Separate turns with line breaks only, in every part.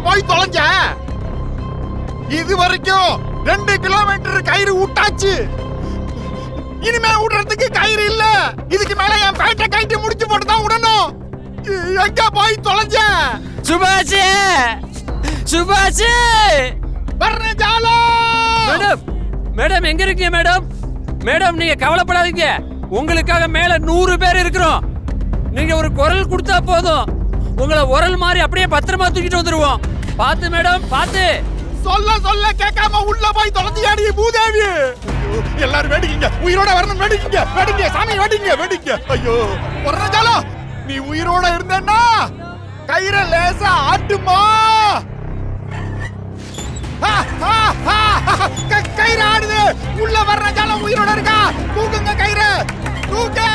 போய் தொலைஞ்ச? இது வரைக்கும் 2 கிலோமீட்டர் கயிறு விட்டாச்சு. இனிமே விடுறதுக்கு கயிறு இல்ல. இதுக்கு மேல என் பேட்டை கைட்டு முடிச்சு போட்டு தான் விடணும். எங்க போய் தொலைஞ்ச?
சுபாஷ் சுபாஷ்
வர்றேன்.
மேடம் மேடம் எங்க இருக்கீங்க மேடம்? மேடம் நீங்க கவலைப்படாதீங்க, உங்களுக்காக மேல 100 பேர் இருக்கிறோம். நீங்க ஒரு குரல் கொடுத்தா போதும், உங்களை உரல் மாதிரி அப்படியே பத்திரமா தூக்கிட்டு வந்துருவோம். பாத்து மேடம் பாத்து.
சொல்ல சொல்ல கேட்காம உள்ள போய் தொலைஞ்சியாடி பூதேவி. எல்லாரும் வேடிக்கீங்க, உயிரோட வரணும். வேடிக்கீங்க வேடிக்கீங்க சாமி, வேடிக்கீங்க வேடிக்கீங்க. ஐயோ வர்றேன். நீ உயிரோட இருந்தேன்னா கயிற லேசா ஆட்டுமா? கயிறு ஆடுது. உள்ள வர்ற ஜாலம் உயிரோட இருக்கா? தூக்குங்க கயிறு, தூக்கு.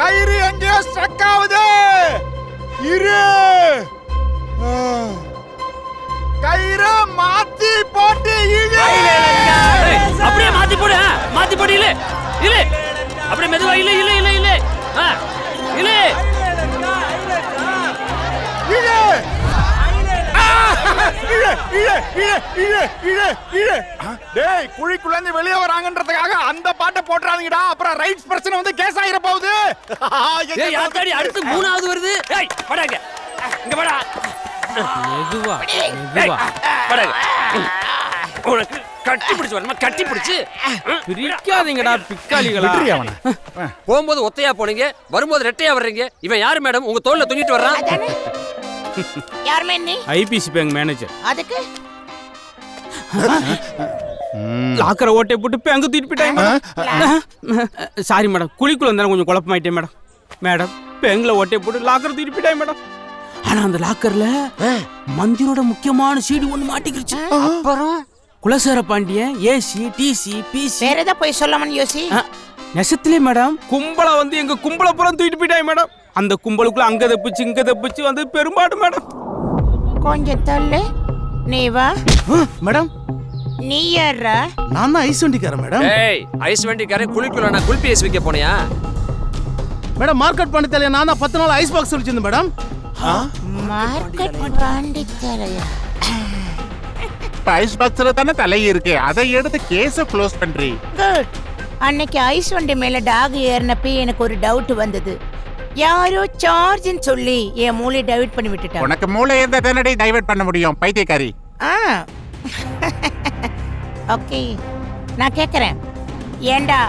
கயிறு எங்கேயோ ஸ்ட்ரக் ஆகுது. இரு, கயிறு மாத்தி போட்டு இழு.
அப்படியே மாத்தி போடு, மாத்தி போடு. இல்ல இல்ல அப்படியே மெதுவா. இல்ல இல்ல இல்ல இல்ல இல்ல
குழிக்குள்ள இருந்து வெளியே வராங்கன்றதுக்காக அந்த பாட்டை போட்டுறாதீங்கடா. அப்புறம் ரைட்ஸ் பிரச்சனை வந்து கேஸ் ஆகிற போகுது.
அடுத்து 3வது வருது. படாங்க இங்க படா. மெதுவா மெதுவா படாங்க. உனக்கு கட்டி பிடிச்சு வரணுமா? கட்டி பிடிச்சு பிரிக்காதீங்கடா பிக்காளிகளா. போகும்போது ஒத்தையா போனீங்க, வரும்போது ரெட்டையா வர்றீங்க. இவன் யாரு மேடம்? உங்க தோல்ல தூக்கிட்டு வர்றான்.
யார் மேனி?
IBC bank manager.
அதுக்கு
லாக்கரை ஓட்டை போட்டு பேங்க் தூக்கிட்டு போயிட்டாங்க. சாரி மேடம், குழிக்குள்ள இருந்தாலும் கொஞ்சம் குழப்பமாயிட்டேன் மேடம். மேடம் பேங்க்ல ஓட்டை போட்டு லாக்கரை தூக்கிட்டு போயிட்டாங்க மேடம். ஆனா அந்த லாக்கர்ல மந்திரோட முக்கியமான சீடி ஒண்ணு மாட்டிக்கிச்சு.
அப்புறம்
குலசேர பாண்டியன் ஏசி டிசி பிசி
வேற ஏதோ போய் சொல்லாமன்னு யோசி.
நெசத்திலே மேடம் கும்பலா வந்து எங்க கும்பல புறம் தூக்கிட்டு போயிட்டாங்க மேடம். அந்த கும்பலுக்குள்ள அங்க தப்பிச்சு இங்க தப்பிச்சு வந்து பெரும்பாடு மேடம்.
கொஞ்சம் தள்ளு. நீ வா
மேடம்.
நீ யாரா?
நான் தான் ஐஸ் வண்டிக்காரன் மேடம்.
ஏய் ஐஸ் வண்டிக்காரன் குளிக்குள்ள நான் குல்பி ஐஸ் வைக்க போனியா?
மேடம் மார்க்கெட் பண்ணித்தலையா? நான் தான் 10 நாள் ஐஸ் பாக்ஸ் வச்சிருந்தேன் மேடம்.
மார்க்கெட் பண்ணித்தலையா?
ஐஸ் பாக்ஸ்ல தானே தலை இருக்கு, அதை எடுத்து கேஸ க்ளோஸ் பண்றீ.
குட். அன்னைக்கு ஐஸ் வண்டி மேல டாக் ஏறினப்ப எனக்கு ஒரு டவுட் வந்தது. யாரோ சார்ஜ்னு சொல்லி என் மூளையை டைவர்ட் பண்ணி விட்டுட்டாங்க.
உனக்கு மூளை இருந்தா தானே டைவர்ட் பண்ண முடியும் பைத்தியக்காரி.
ஓகே நான் கேக்குறேன், ஏண்டா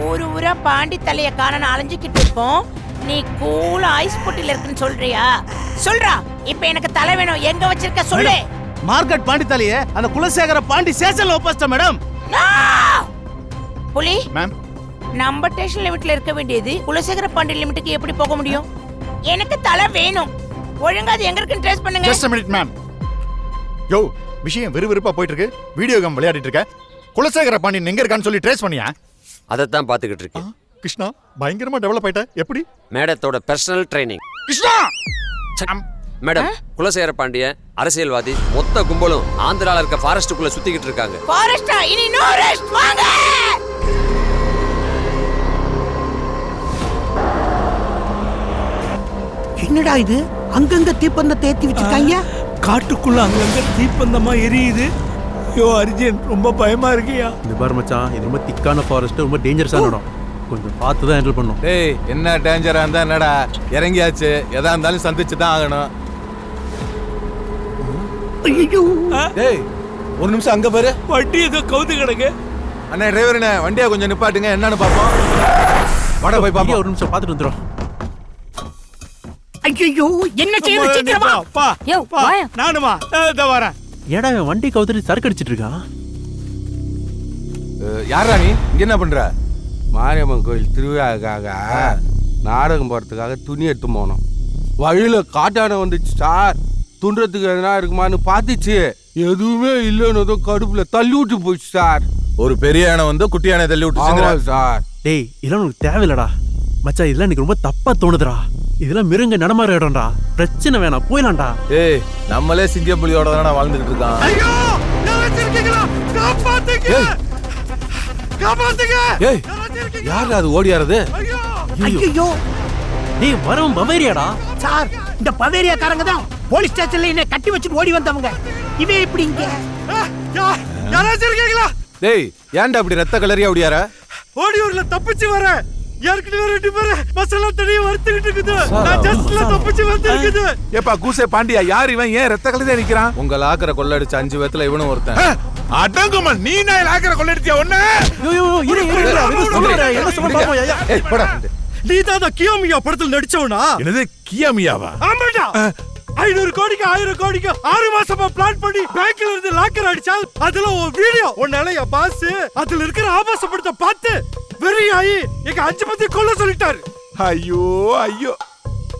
ஊரு ஊரா பாண்டி தலைய காண அலைஞ்சிக்கிட்டு இருப்போம், நீ கூலா ஐஸ் போட்டில இருக்குன்னு சொல்றியா? சொல்றா, இப்ப எனக்கு தலை வேணும். எங்க வச்சிருக்க சொல்லு.
மார்க்கெட் பாண்டி தலைய அந்த குலசேகர பாண்டி ஸ்டேஷன்ல ஒப்பஸ்ட மேடம்.
புலி
மேம்,
நம்ம ஸ்டேஷன் லிமிட்ல இருக்க வேண்டியது குலசேகர பாண்டி லிமிட்டுக்கு எப்படி போக முடியும்? எனக்கு தலை வேணும். ஒழுங்கா அது எங்க இருக்குன்னு ட்ரேஸ் பண்ணுங்க.
Just a minute ma'am. யோ, விஷயம் விறுவிறுப்பா போயிட்டு இருக்கு. வீடியோ கேம் விளையாடிட்டு இருக்க. குலசேகர பாண்டியன் எங்க இருக்கான்னு சொல்லி ட்ரேஸ் பண்ணியா?
அதைத்தான் பாத்துக்கிட்டு இருக்கேன்.
கிருஷ்ணா பயங்கரமா டெவலப் ஆயிட்ட. எப்படி?
மேடத்தோட personal training.
Krishna
madam, Kulasekara Pandian அரசியல்வாதி மொத்த கும்பலும் ஆந்திரால இருக்க ஃபாரஸ்டுக்குள்ள சுத்திக்கிட்டு இருக்காங்க.
ஃபாரஸ்டா? இனி நோ ரெஸ்ட். வாங்க.
என்னடா இது? அங்கங்க தீப்பந்தத்தை ஏத்தி வச்சிருக்காங்க.
காட்டுக்குள்ள அங்கங்க தீப்பந்தமா எரியுது. ஐயோ அர்ஜுன், ரொம்ப பயமா இருக்கியா?
இந்த பாரு மச்சான், இது ரொம்ப திக்கான ஃபாரஸ்ட், ரொம்ப டேஞ்சரஸான இடம். கொஞ்சம் பார்த்து தான் ஹேண்டில் பண்ணும்.
டேய், என்ன டேஞ்சரா இருந்தா என்னடா? இறங்கியாச்சு, எதா இருந்தாலும் சந்திச்சு தான் ஆகணும்.
ஐயோ
டேய், ஒரு நிமிஷம் அங்க பாரு.
வண்டி ஏதோ கவுந்து கிடக்கு.
அண்ணா டிரைவர்ண்ணே, வண்டியை கொஞ்சம் நிப்பாட்டுங்க, என்னன்னு பாப்போம். வாடா போய் பாப்போம்.
ஒரு நிமிஷம் பார்த்துட்டு வந்துடும்.
ஐயோ என்ன செய்யணும்? சீக்கிரமா
பா.
யோ, வாயா.
நானுமா இதோ வரேன்.
ஏடா இவன் வண்டி கவுத்துட்டு சரக்கு அடிச்சிட்டு இருக்கான்.
யாரா நீ? இங்க என்ன பண்ற?
மாரியம்மன் கோயில் திருவிழாவுக்காக நாடகம் போகிறதுக்காக துணி எடுத்து போனோம். வழியில் காட்டான வந்துச்சு சார். துண்டுறதுக்கு எதனா இருக்குமான்னு பார்த்துச்சு, எதுவுமே இல்லைன்னு கடுப்புல தள்ளி விட்டு போச்சு சார்.
ஒரு பெரிய யானை வந்து குட்டி யானை தள்ளி விட்டு
சார்.
டேய், இதெல்லாம் உனக்கு தேவையில்லடா மச்சா. இதெல்லாம் எனக்கு ரொம்ப தப்பா தோணுதுடா. இதெல்லாம் மிருங்க நடமாற இடம்டா. பிரச்சனை வேணாம், போயிலாம்டா.
ஏய், நம்மளே சிங்கப்புலியோட தானே வாழ்ந்துகிட்டு இருக்கான்.
ஐயோ, நான் வச்சிருக்கீங்களா? காப்பாத்துங்க, காப்பாத்துங்க.
ஏய், யாரு அது ஓடியாரது?
ஐயோ
டேய் வரவன் பவேரியாடா.
சார், இந்த பவேரியாக்காரங்க தான் போலீஸ் ஸ்டேஷன்ல என்ன கட்டி வச்சுட்டு ஓடி வந்தவங்க. இவன் எப்படி இங்க?
யாராச்சும் இருக்கீங்களா?
டேய் ஏன்டா அப்படி ரத்த கலரியா ஓடியார?
ஓடியூர்ல தப்பிச்சு வர ஏற்கனவே 2 பேர் மசாலா தண்ணியை வறுத்துக்கிட்டு இருக்குது. நான் ஜஸ்ட்ல தப்பிச்சு வந்திருக்குது.
ஏப்பா கூசே பாண்டியா, யார் இவன்? ஏன் ரத்த கலரியா நிக்கிறான்?
உங்க லாக்கரை கொள்ளடிச்ச 5 பேத்துல இவனும் ஒருத்தன்.
அடங்குமா, நீ நான் லாக்கரை கொள்ளடிச்சியா ஒண்ணு?
என்ன சொல்ல பாப்போம்.
ஏய் போடா.
நீ தான் கியோமியா படத்துல நடிச்சவனா?
என்னது கியாமியாவா?
ஆமாடா. 500 கோடிக்கு 1000 கோடிக்கு 6 மாசமா பிளான் பண்ணி பேங்க்ல இருந்து லாக்கர் அடிச்சா அதுல ஒரு வீடியோ ஒன்னால என் பாஸ் அதுல இருக்கிற ஆபாச படத்தை பார்த்து வெறி ஆயி எங்க 5 பத்தி கொல்ல சொல்லிட்டாரு.
ஐயோ ஐயோ,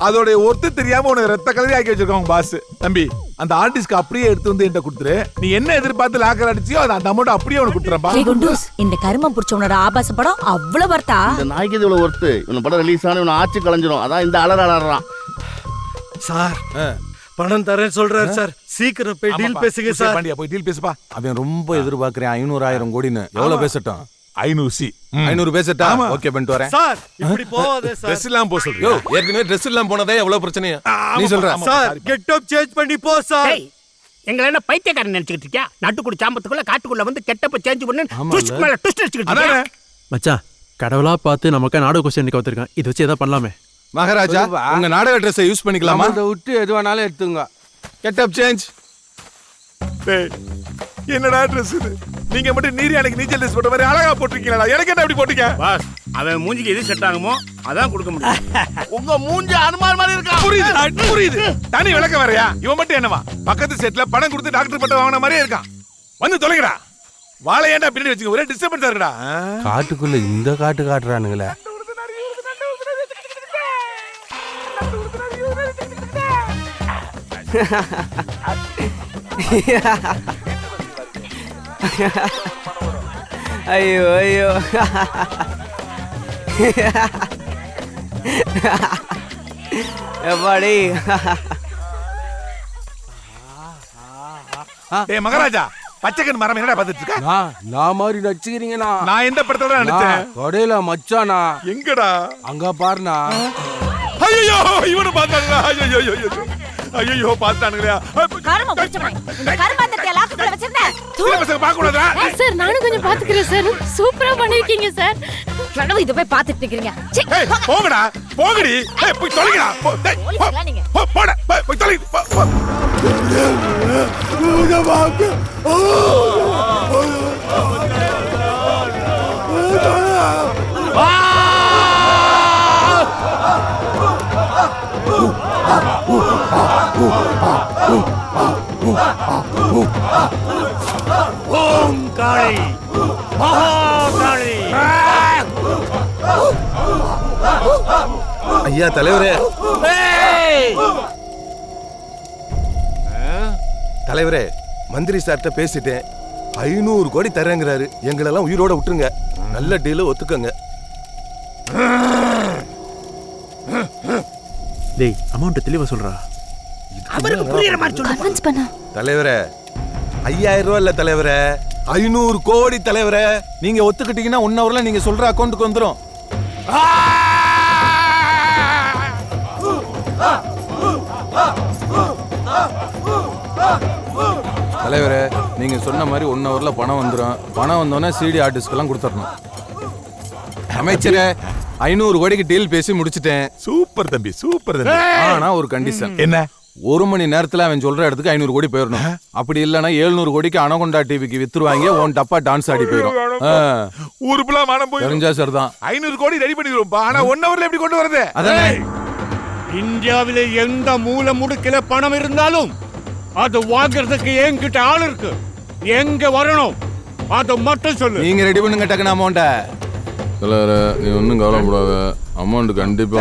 அதோட ஒருத்து தெரியாம உனக்கு ரத்த கலரி ஆக்கி வச்சிருக்காங்க பாஸ். தம்பி, அந்த ஆர்டிஸ்ட்க்கு அப்படியே எடுத்து வந்து என்கிட்ட கொடுத்துரு. நீ என்ன எதிர்பார்த்து லாக்கர் அடிச்சியோ அந்த அமௌண்ட் அப்படியே உனக்கு கொடுத்துறேன்.
குண்டூஸ், இந்த கருமம் புடிச்சவனோட ஆபாச படம் அவ்வளவு வர்த்தா?
இந்த நாய்க்கு இது இவ்வளவு ஒர்த்து. இவன் படம் ரிலீஸ் ஆன இவன் ஆட்சி கலைஞ்சிரும். அதான் இந்த அலறான்.
சார் பணம் தரேன்னு சொல்றாரு சார். சீக்கிரம் போய் டீல் பேசுங்க சார்.
பாண்டியா போய் டீல் பேசுப்பா.
அவன் ரொம்ப எதிர்பார்க்கறேன் 500,000 கோடின்னு. எவ்வளவு பேசட்டும்?
500
500 பேசட்டா? ஓகே பண்ணிட்டு வரேன்.
சார் இப்படி போவாதே சார்.
Dress எல்லாம் போ
யோ,
சொல்றியா?
ஏற்கனவே Dress எல்லாம் போனதே எவ்வளவு பிரச்சனையா? நீ சொல்ற.
சார் கெட் அப் சேஞ்ச் பண்ணி போ சார்.
எங்களை என்ன பைத்தியக்காரன் நினைச்சுக்கிட்டு இருக்கியா? நாட்டுக்குடி சாம்பத்துக்குள்ள காட்டுக்குள்ள வந்து கெட்டப்ப சேஞ்ச் பண்ணு ட்விஸ்ட் மேல ட்விஸ்ட் அடிச்சுக்கிட்டு இருக்கியா?
மச்சான் கடவுளா பார்த்து நமக்கு நாடக கொஸ்டின் நிக்க வச்சிருக்கான். இது வச்சு ஏதாவது பண்ணலாமே.
மகாராஜா, உங்க நாடக ட்ரெஸ்ஸை யூஸ் பண்ணிக்கலாமா?
அதை விட்டு எது வேணாலும் எடுத்துங்க.
Get up change.
டேய், என்னடா Dress இது? நீங்க மட்டும் நீர் அன்னைக்கு நீச்சல் ட்ரெஸ் போட்ட மாதிரி அழகா போட்டுருக்கீங்களா? எனக்கு என்ன அப்படி போட்டீங்க?
பாஸ், அவன் மூஞ்சிக்கு எது செட் ஆகுமோ அதான் கொடுக்க முடியும்.
உங்க மூஞ்சி அனுமார் மாதிரி இருக்கா?
புரியுது. தனி விளக்க வேறயா? இவன் மட்டும் என்னவா? பக்கத்து செட்ல பணம் கொடுத்து டாக்டர் பட்டம் வாங்கின மாதிரியே இருக்கான். வந்து தொலைங்கடா. வாழை ஏன்டா பின்னாடி வச்சுக்க? ஒரே டிஸ்டர்பன்ஸா இருக்குடா.
காட்டுக்குள்ள இந்த காட்டு காட்டுறானுங்களே.
ஐயோ ஐயோ. எப்பாடி.
ஏய் மகாராஜா, பச்சைக்கன் மரம் என்னடா பார்த்துட்டு இருக்க?
நான் மாதிரி நச்சுக்கிறீங்கண்ணா.
நான் எந்த படத்தோட நடிச்சேன்?
கடையில மச்சானா.
எங்கடா?
அங்க பாருண்ணா.
ஐயோ, இவனு பார்த்தாங்களா? ஐயோ பார்த்தானுங்களா?
கருமம் புடிச்சவனே, இந்த கருமாந்தத்தை லாக்கர்ல வச்சிருந்தேன்.
சின்ன பசங்க பார்க்க கூடாதா?
சார் நானும் கொஞ்சம் பாத்துக்கிறேன் சார். சூப்பரா பண்ணிருக்கீங்க சார். கடவு இத போய் பாத்துட்டு இருக்கீங்க.
ஏய் போங்கடா, போங்கடி. ஏய் போய் தொலைங்கடா. போடா, போய் தொலை.
ஓம் காளி மகாகாளி.
ஐயா தலைவரே. தலைவரே, மந்திரி சார்ட்ட பேசிட்டேன். 500 கோடி தரேங்கிறாரு. எங்களெல்லாம் உயிரோட விட்டுருங்க. நல்ல டீல் ஒத்துக்கங்க.
டேய் அமௌண்ட் தெளிவா சொல்றா.
அவருக்கு புரியற மாதிரி சொல்லு.
கன்வின்ஸ் பண்ணு.
தலைவரே 5000 ரூபாய் இல்ல தலைவரே, 500 கோடி தலைவரே. நீங்க ஒத்துக்கிட்டீங்கன்னா 1 ஹவர்ல நீங்க சொல்ற அக்கௌண்ட்டுக்கு வந்துரும். தலைவரே, நீங்க சொன்ன மாதிரி 1 ஹவர்ல பணம் வந்துரும். பணம் வந்தோடனே சிடி ஆர்டிஸ்ட்க்கெல்லாம் கொடுத்துடணும். அமைச்சரே, 500 கோடிக்கு டீல் பேசி முடிச்சிட்டேன்.
சூப்பர் தம்பி, சூப்பர் தம்பி.
ஆனா ஒரு கண்டிஷன்.
என்ன?
1 மணி நேரத்துல அவன் சொல்ற இடத்துக்கு 500 கோடி போயிடணும். அப்படி இல்லனா 700 கோடிக்கு அனகொண்டா டிவிக்கு வித்துருவாங்க. உன் டப்பா டான்ஸ் ஆடி போயிடும்.
ஊருக்குள்ள மானம் போய்
தெரிஞ்சா சரிதான்.
500 கோடி ரெடி பண்ணிடுவோம். ஆனா 1 ஹவர்ல எப்படி கொண்டு வரது?
அதானே.
இந்தியாவில எந்த மூல முடுக்கில பணம் இருந்தாலும் அது வாங்குறதுக்கு என்கிட்ட ஆள் இருக்கு. எங்க வரணும் அதை மட்டும் சொல்லு.
நீங்க ரெடி பண்ணுங்க டக்குன அமௌண்ட. தலைவரே, நீ ஒன்னும் கவலைப்படாத. அமௌண்ட் கண்டிப்பா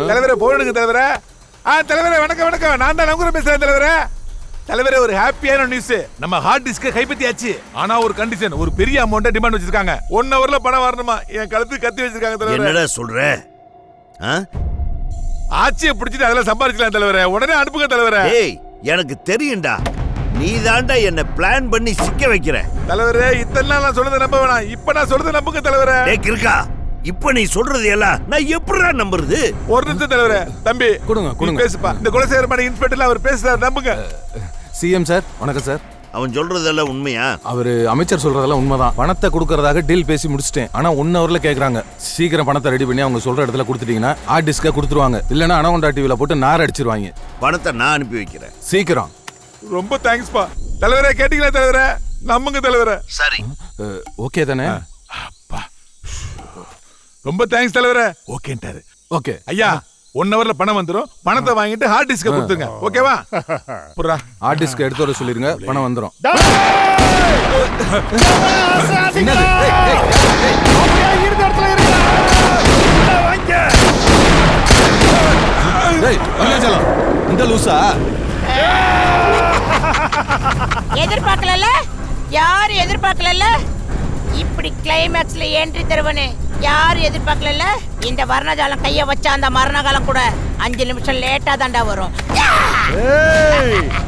தலைவரே போடுங்க தலைவரே. தலைவரே வணக்கம் வணக்கம். நான் தான் நங்குற பேசுறேன் தலைவரே. தலைவரே ஒரு ஹாப்பியான நியூஸ். நம்ம ஹார்ட் டிஸ்க் கைப்பற்றியாச்சு. ஆனா ஒரு கண்டிஷன், ஒரு பெரிய அமௌண்ட் டிமாண்ட் வச்சிருக்காங்க. 1 ஹவர்ல பணம் வரணுமா? என் கழுத்து கத்தி வச்சிருக்காங்க தலைவரே.
என்னடா சொல்ற?
ஆட்சியை பிடிச்சிட்டு அதெல்லாம் சம்பாதிக்கலாம் தலைவரே. உடனே அனுப்புங்க தலைவரே.
ஏய் எனக்கு தெரியும்டா.
நீ தாண்டா என்ன பிளான் பண்ணி சிக்க வைக்கிற.
தலைவரே இத்தனை நாள் நான் சொல்றதை நம்ப வேணாம், இப்ப நான் சொல்றதை நம்புங்க தலைவரே.
இருக்கா இப்ப நீ சொல்றது எல்லாம் நான் எப்படிடா நம்புறது?
ஒரு நிமிஷம் தலைவரே. தம்பி
கொடுங்க
பேசுப்பா. இந்த குலசேகர மணி இன்ஸ்பெக்டர்ல அவர் பேசுறாரு, நம்புங்க.
சிஎம் சார் வணக்கம் சார்.
அவன் சொல்றதெல்லாம் உண்மையா?
அவரு அமைச்சர் சொல்றதெல்லாம் உண்மைதான். பணத்தை கொடுக்கறதாக டீல் பேசி முடிச்சிட்டேன். ஆனா 1 ஹவர்ல கேக்குறாங்க. சீக்கிரம் பணத்தை ரெடி பண்ணி அவங்க சொல்ற இடத்துல கொடுத்துட்டீங்கன்னா ஹார்ட் டிஸ்க கொடுத்துருவாங்க. இல்லன்னா அனகொண்டா டிவில போட்டு நார் அடிச்சிருவாங்க.
பணத்தை நான் அனுப்பி வைக்கிறேன்
சீக்கிரம்.
ரொம்ப தேங்க்ஸ் பா தலைவரே. கேட்டீங்களா தலைவரே? நம்புங்க தலைவரே.
சரி
ஓகே தானே?
ரொம்ப தேங்க்ஸ் தலைவரே. ஓகேன்றாரு.
ஓகே
ஐயா 1 ஹவர்ல பணம் வந்துரும். பணத்தை வாங்கிட்டு ஹார்ட் டிஸ்க கொடுத்துங்க. ஓகேவா? புறா
ஹார்ட் டிஸ்க் எடுத்து வர சொல்லிருங்க, பணம் வந்துரும். இந்த லூசா
எதிர்பார்க்கல, யாரு எதிர்பார்க்கல. இப்படி கிளைமேக்ஸ்ல என்ட்ரி தருவனே யாரு எதிர்பார்க்கல. இந்த வர்ணஜாலம் கைய வச்சா அந்த மரணகாலம் கூட 5 நிமிஷம் லேட்டா தாண்டா வரும்.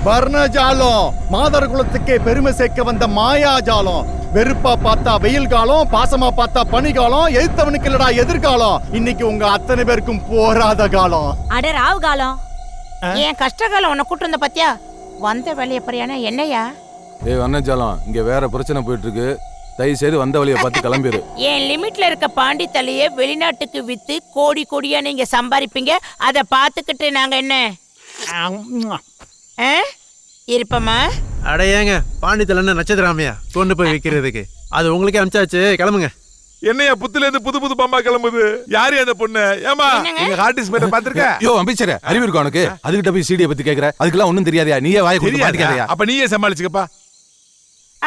வர்ணஜாலம் மாதர் குலத்துக்கே பெருமை சேர்க்க வந்த மாயாஜாலம். வெறுப்பா பார்த்தா வெயில் காலம், பாசமா பார்த்தா பனிகாலம், எதிர்த்தவனுக்கு இல்லடா எதிர்காலம். இன்னைக்கு உங்க அத்தனை பேருக்கும் போராத காலம்.
அட ராவு காலம். என் கஷ்டகாலம் உன்னை கூட்டு வந்த பத்தியா? வந்த வேலைய பரியானா என்னையா?
ஏய் வர்ணஜாலம், இங்க வேற பிரச்சனை போயிட்டு இருக்கு. தயவு செய்து வந்த வழியை பார்த்து கிளம்பிரு.
என் லிமிட்ல இருக்க பாண்டி தலையை வெளிநாட்டுக்கு வித்து கோடி கோடியா நீங்க சம்பாதிப்பீங்க. அதை பார்த்துக்கிட்டு நாங்க என்ன இருப்போமா?
அடையாங்க பாண்டித்தல நட்சத்திராமையா கொண்டு போய் வைக்கிறதுக்கு அது உங்களுக்கே அனுப்பிச்சாச்சு. கிளம்புங்க.
என்னையா புத்துல இருந்து புது புது பம்பா கிளம்புது? யாரு அந்த பொண்ணு? ஏமா நீங்க ஹார்ட் டிஸ்க் மேல பாத்துருக்க?
யோ அமைச்சரே, அறிவு இருக்கா உனக்கு? அதுகிட்ட போய் சீடியை பத்தி கேக்குற? அதுக்கெல்லாம் ஒண்ணும் தெரியாதயா? நீயே வாயை கொடுத்து மாட்டிக்காதயா?
அப்ப நீயே சமாளிச்சுக்கப்பா.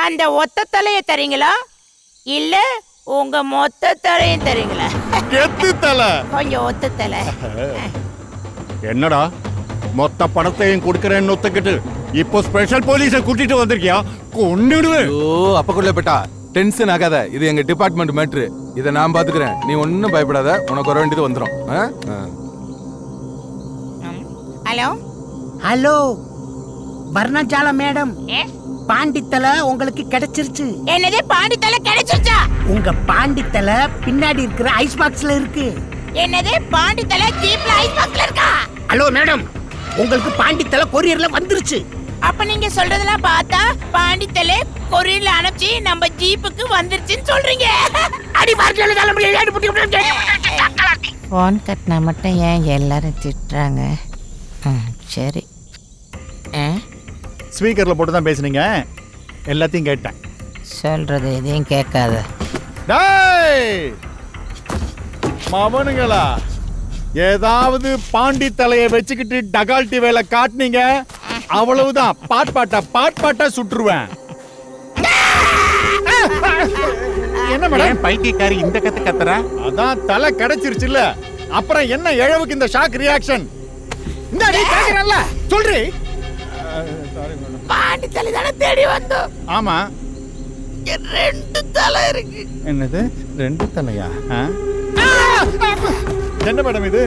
அந்த ஒத்த தலையை தரீங்களா இல்ல உங்க மொத்த தலையும் தரீங்களா?
கெத்து தலை.
கொஞ்சம் ஒத்த தலை.
என்னடா மொத்த பணத்தையும் கொடுக்கறேன்னு ஒத்துக்கிட்டு இப்போ ஸ்பெஷல் போலீஸை கூட்டிட்டு வந்திருக்கியா? கொன்னுடுவேன்.
ஓ அப்பக்குள்ள பெட்டா டென்ஷன் ஆகாத. இது எங்க டிபார்ட்மெண்ட் மேட்ரு. இதை நான் பாத்துக்கிறேன். நீ ஒன்னும் பயப்படாத. உனக்கு வர வேண்டியது வந்துடும்.
ஹலோ
ஹலோ வர்ணஜால மேடம், பாண்டித்தலை உங்களுக்கு கிடைச்சிருச்சு.
என்னது பாண்டித்தலை கிடைச்சிருச்சா?
உங்க பாண்டித்தலை பின்னாடி இருக்கிற ஐஸ் பாக்ஸ்ல இருக்கு.
என்னது பாண்டித்தலை ஜீப்ல ஐஸ் பாக்ஸ்ல இருக்கா?
ஹலோ மேடம், உங்களுக்கு பாண்டித்தலை கொரியர்ல வந்துருச்சு.
அப்ப நீங்க சொல்றதெல்லாம் பார்த்தா பாண்டித்தலை கொரியர்ல அனுப்பிச்சு நம்ம ஜீப்புக்கு வந்துருச்சுன்னு சொல்றீங்க.
அடி பார்க்கல
போன் கட்டினா மட்டும் ஏன் எல்லாரும் திட்டுறாங்க? சரி
ஸ்பீக்கர்ல போட்டு தான் பேசுனீங்க. எல்லாத்தையும் கேட்டேன்.
சொல்றது எதையும் கேட்காத.
மவனுங்களா ஏதாவது பாண்டி தலையை வச்சுக்கிட்டு டகால்ட்டி வேலை காட்டினீங்க அவ்வளவுதான். பாட் பாட்டா சுட்டுருவேன். என்ன மேடம்
பைத்தியக்காரி இந்த கத்து கத்துற?
அதான் தலை கிடைச்சிருச்சுல்ல, அப்புறம் என்ன இழவுக்கு இந்த ஷாக் ரியாக்ஷன்? இந்த நீ கேக்குறல்ல சொல்றீ.
பாண்டி தலை தானே தேடி வந்தோம்.
ஆமா
2 தலை இருக்கு.
என்னது 2 தலையா? என்ன மேடம் இது?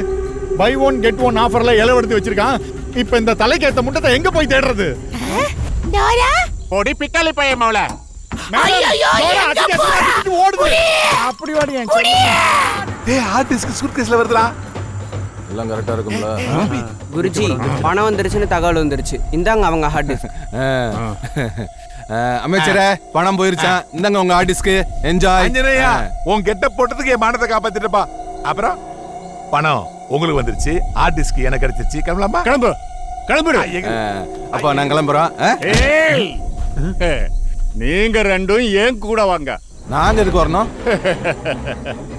பை ஒன் கெட் ஒன் ஆஃபர்ல இலவெடுத்து வச்சிருக்கான். இப்ப இந்த தலைக்கு ஏத்த முட்டத்தை எங்க போய் தேடுறது?
டோரா
ஓடி பிக்காலி பைய மவள.
ஓடுது. அப்படி ஓடி. ஏய் ஹார்ட் டிஸ்க் சூட்கேஸ்ல வருதுடா.
எல்லாம் கரெக்டா இருக்கும்ல?
குருஜி பணம் வந்துருச்சுன்னு தகவல் வந்துருச்சு. இந்தாங்க அவங்க ஹார்ட் டிஸ்க்.
அமைச்சரே பணம் போயிருச்சான். இந்தாங்க உங்க ஹார்ட் டிஸ்க். என்ஜாய்.
அஞ்சனையா உன் கெட்ட போட்டதுக்கு என் மானத்தை காப்பாத்திட்டப்பா. அப்புறம் பணம் உங்களுக்கு வந்துருச்சு, ஹார்ட் டிஸ்க் எனக்கு கிடைச்சிருச்சு. கிளம்பலாமா?
கிளம்பு கிளம்புடு.
அப்ப நான் கிளம்புறோம்.
நீங்க ரெண்டும் ஏன் கூட வாங்க.
நாங்க எதுக்கு வரணும்?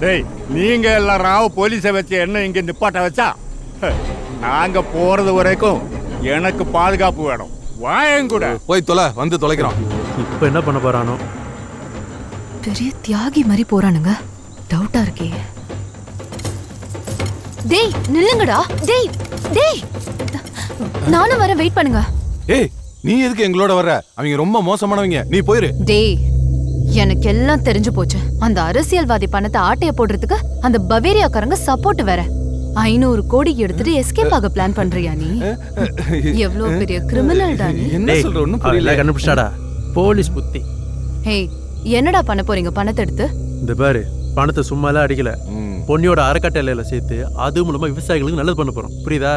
டேய் நீங்க எல்லாரும் போலீஸை வச்சு என்ன இங்க நிப்பாட்ட வச்சா? நாங்க போறது வரைக்கும் எனக்கு பாதுகாப்பு வேணும். வாயன் கூட
போய் தொலை. வந்து தொலைக்கிறோம்.
இப்ப என்ன பண்ண போறானோ?
பெரிய தியாகி மாதிரி போறானுங்க. டவுட்டா இருக்கே. டேய் நில்லுங்கடா. டேய் டேய் நானும் வர. வெயிட் பண்ணுங்க.
ஏய் நீ எதுக்கு எங்களோட வர்ற? அவங்க ரொம்ப மோசமானவங்க. நீ போயிரு.
டேய் எனக்கு எல்லாம் தெரிஞ்சு போச்சு. அந்த அரசியல்வாதி பணத்தை ஆட்டைய போடுறதுக்கு அந்த பவேரியாக்காரங்க சப்போர்ட் வேற. 500 கோடி எடுத்துட்டு எஸ்கேப் ஆக பிளான் பண்றியா நீ? எவ்வளவு பெரிய கிரிமினல்டா நீ?
என்ன சொல்ற ஒண்ணும் புரியல.
கண்டுபிடிச்சாடா போலீஸ் புத்தி.
ஹேய், என்னடா பண்ண போறீங்க பணத்தை எடுத்து?
இந்த பாரு, பணத்தை சும்மாலாம் அடிக்கல, பொன்னியோட அறக்கட்டளையில சேர்த்து அது மூலமா விவசாயிகளுக்கு நல்லது பண்ண போறோம். புரியுதா?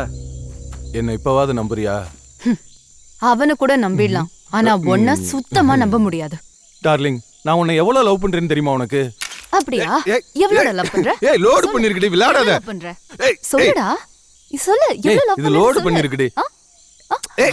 என்ன இப்பவாது நம்புறியா?
அவனை கூட நம்பிடலாம், ஆனா ஒன்ன சுத்தமா நம்ப முடியாது.
டார்லிங், நான் உன்னை எவ்வளவு லவ் பண்றேன்னு தெரியுமா உனக்கு?
அப்படியா? எவ்வளவு லவ் பண்ற?
ஏய், லோட் பண்ணிருக்கடி, விளையாடாத.
லவ் பண்ற? சொல்லுடா, சொல்லு, எவ்வளவு லவ்
இது லோட் பண்ணிருக்கடி.
பண்ற?